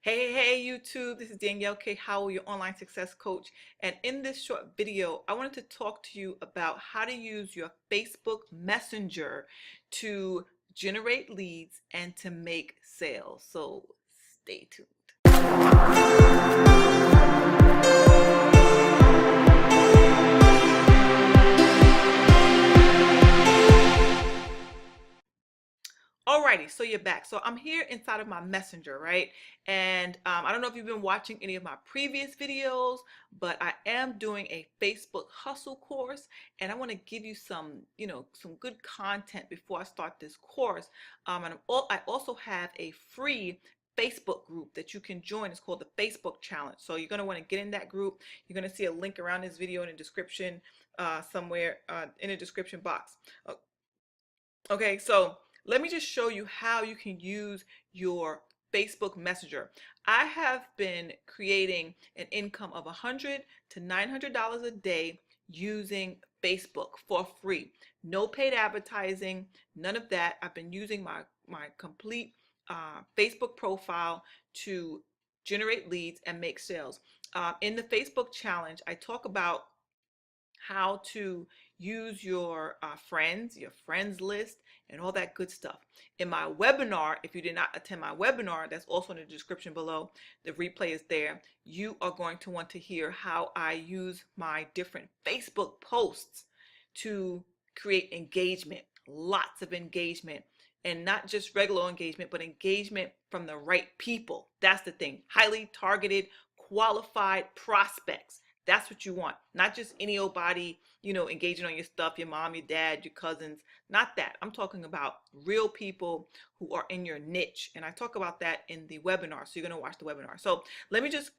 Hey, YouTube, this is Danielle K. Howell, your online success coach. And in this short video, I wanted to talk to you about how to use your Facebook Messenger to generate leads and to make sales. So stay tuned. Alrighty, so you're back. So I'm here inside of my messenger, right? And I don't know if you've been watching any of my previous videos, but I am doing a Facebook hustle course, and I want to give you some, some good content before I start this course. I also have a free Facebook group that you can join. It's called the Facebook Challenge. So you're going to want to get in that group. You're going to see a link around this video in the description, somewhere in the description box. Okay, so let me just show you how you can use your Facebook Messenger. I have been creating an income of $100 to $900 a day using Facebook for free. No paid advertising, none of that. I've been using my complete Facebook profile to generate leads and make sales. In the Facebook challenge, I talk about how to use your friends list, and all that good stuff. In my webinar, if you did not attend my webinar, that's also in the description below. The replay is there. You are going to want to hear how I use my different Facebook posts to create engagement, lots of engagement, and not just regular engagement, but engagement from the right people. That's the thing. Highly targeted, qualified prospects. That's what you want. Not just any old body, engaging on your stuff, your mom, your dad, your cousins. Not that. I'm talking about real people who are in your niche. And I talk about that in the webinar. So you're going to watch the webinar. So let me just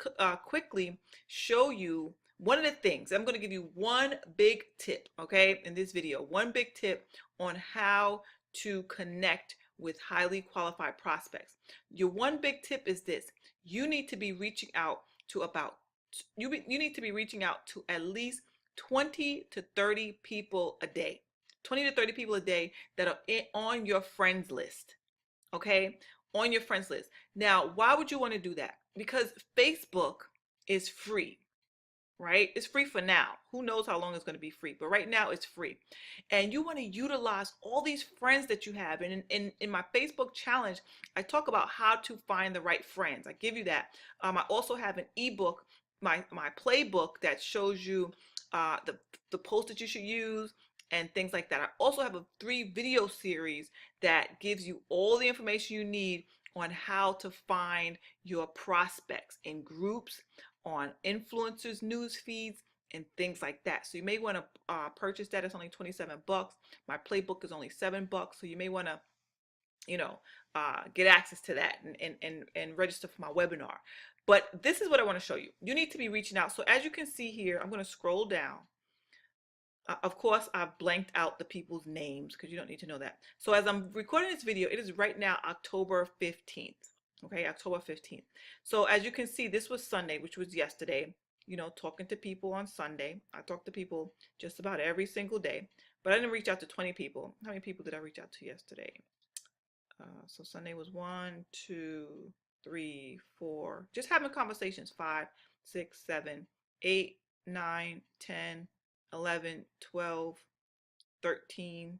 quickly show you one of the things. I'm going to give you one big tip, okay, in this video. One big tip on how to connect with highly qualified prospects. Your one big tip is this. You need to be reaching out to you need to be reaching out to at least 20 to 30 people a day. 20 to 30 people a day that are on your friends list. Okay? On your friends list. Now, why would you want to do that? Because Facebook is free, right? It's free for now. Who knows how long it's going to be free, but right now it's free. And you want to utilize all these friends that you have. And in my Facebook challenge, I talk about how to find the right friends. I give you that. I also have an ebook, my playbook that shows you the posts that you should use and things like that. I also have a 3 video series that gives you all the information you need on how to find your prospects in groups, on influencers news feeds, and things like that. So you may want to purchase that. It's only 27 bucks. My playbook is only 7 bucks. So you may want to get access to that and register for my webinar. But this is what I want to show you. You need to be reaching out. So as you can see here, I'm going to scroll down. Of course, I've blanked out the people's names because you don't need to know that. So as I'm recording this video, it is right now October 15th. Okay, October 15th. So as you can see, this was Sunday, which was yesterday. Talking to people on Sunday. I talk to people just about every single day, but I didn't reach out to 20 people. How many people did I reach out to yesterday? So Sunday was 1, 2, 3, 4. Just having conversations. 5, 6, 7, 8, 9, 10, 11, 12, 13,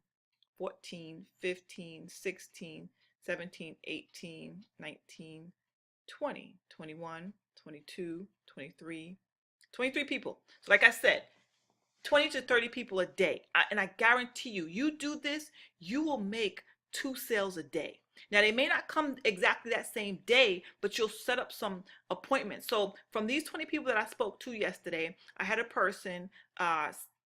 14, 15, 16, 17, 18, 19, 20, 21, 22, 23, 23 people. So like I said, 20 to 30 people a day. And I guarantee you, you do this, you will make 2 sales a day. Now, they may not come exactly that same day, but you'll set up some appointments. So from these 20 people that I spoke to yesterday, I had a person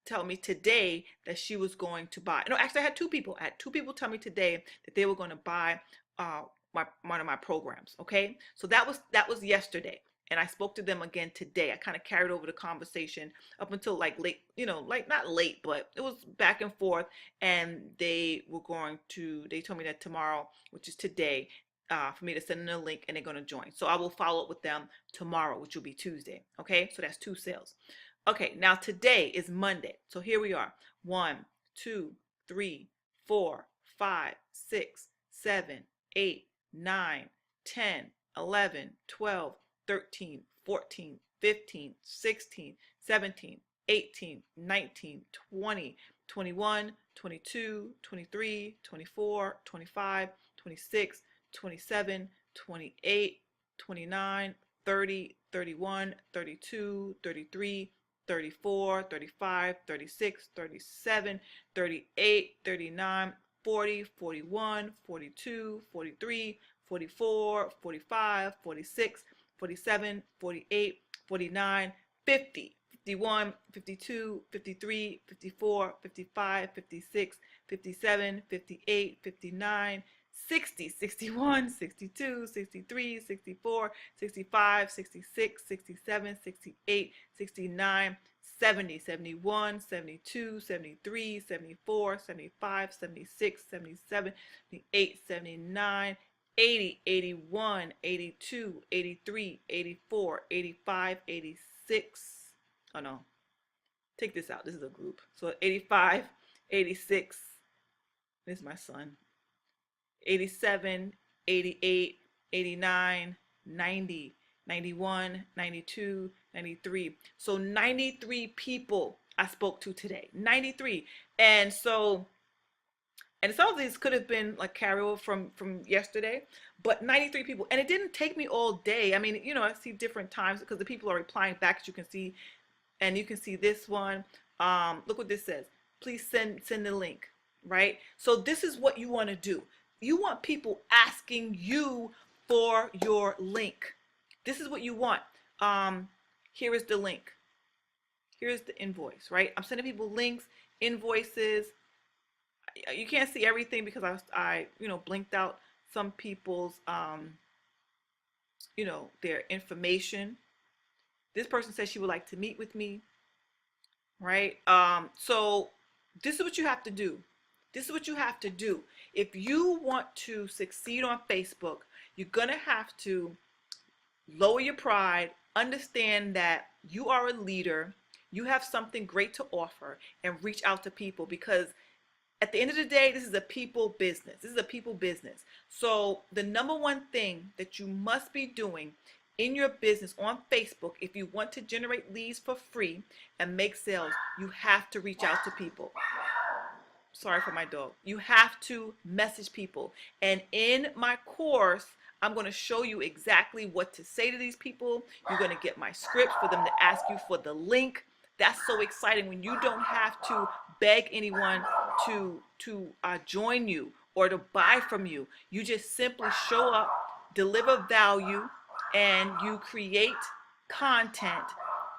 tell me today that she was going to buy. No, actually, I had 2 people. I had 2 people tell me today that they were going to buy one of my programs. Okay, so that was yesterday. And I spoke to them again today. I kind of carried over the conversation up until like late, like not late, but it was back and forth. And they told me that tomorrow, which is today, for me to send them a link and they're going to join. So I will follow up with them tomorrow, which will be Tuesday. Okay, so that's 2 sales. Okay, now today is Monday. So here we are. 1, 2, 3, 4, 5, 6, 7, 8, 9, 10, 11, 12, 13, 14, 15, 16, 17, 18, 19, 20, 21, 22, 23, 24, 25, 26, 27, 28, 29, 30, 31, 32, 33, 34, 35, 36, 37, 38, 39, 40, 41, 42, 43, 44, 45, 46, 47, 48, 49, 50, 51, 52, 53, 54, 55, 56, 57, 58, 59, 60, 61, 62, 63, 64, 65, 66, 67, 68, 69, 70, 71, 72, 73, 74, 75, 76, 77, 78, 79, 80, 81, 82, 83, 84, 85, 86. Oh no, take this out. This is a group. So 85, 86. This is my son. 87, 88, 89, 90, 91, 92, 93. So 93 people I spoke to today. 93. And so, and some of these could have been like carryover from yesterday, but 93 people. And it didn't take me all day. I mean, you know, I see different times because the people are replying back, as you can see. And you can see this one. Look what this says. Please send the link, right? So this is what you want to do. You want people asking you for your link. This is what you want. Here is the link. Here's the invoice, right? I'm sending people links, invoices. You can't see everything because I you know, blinked out some people's, you know, their information. This person says she would like to meet with me, right? So this is what you have to do. This is what you have to do. If you want to succeed on Facebook, you're going to have to lower your pride, understand that you are a leader, you have something great to offer, and reach out to people, because at the end of the day, this is a people business. This is a people business. So the number one thing that you must be doing in your business on Facebook, if you want to generate leads for free and make sales, you have to reach out to people. Sorry for my dog. You have to message people. And in my course, I'm going to show you exactly what to say to these people. You're going to get my script for them to ask you for the link. That's so exciting when you don't have to beg anyone to join you or to buy from you. You just simply show up, deliver value, and you create content,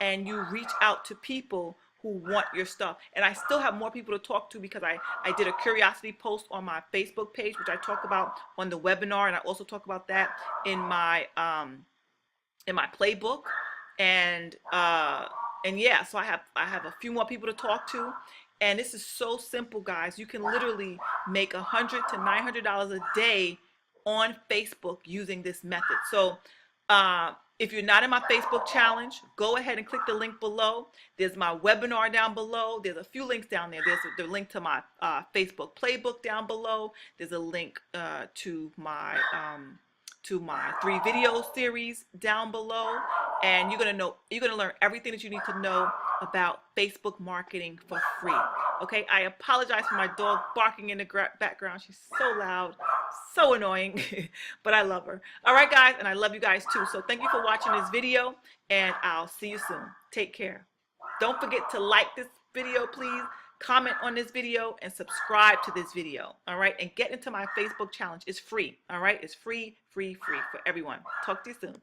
and you reach out to people who want your stuff. And I still have more people to talk to because I did a curiosity post on my Facebook page, which I talk about on the webinar, and I also talk about that in my playbook. And yeah, so I have a few more people to talk to. And this is so simple, guys. You can literally make $100 to $900 a day on Facebook using this method. So if you're not in my Facebook challenge, go ahead and click the link below. There's my webinar down below. There's a few links down there. There's the link to my Facebook playbook down below. There's a link to my 3 video series down below. And you're gonna learn everything that you need to know about Facebook marketing for free. Okay, I apologize for my dog barking in the background. She's so loud, so annoying, but I love her. All right, guys, and I love you guys too. So thank you for watching this video, and I'll see you soon. Take care. Don't forget to like this video, please. Comment on this video and subscribe to this video. All right, and get into my Facebook challenge. It's free. All right, it's free for everyone. Talk to you soon.